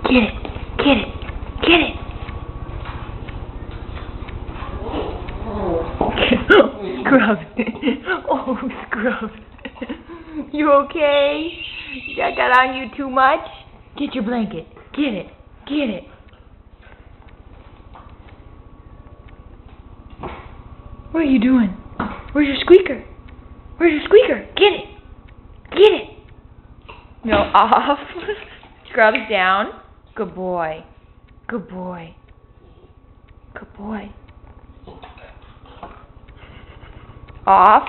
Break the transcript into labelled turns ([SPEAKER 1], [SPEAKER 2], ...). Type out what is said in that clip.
[SPEAKER 1] Get it. Get it. Get it. Scrubs. Oh, Scrubs. You okay? I got on you too much? Get your blanket. Get it. Get it. What are you doing? Where's your squeaker? Where's your squeaker? Get it. Get it. No, off. Scrubs down. Good boy. Good boy. Good boy. Off.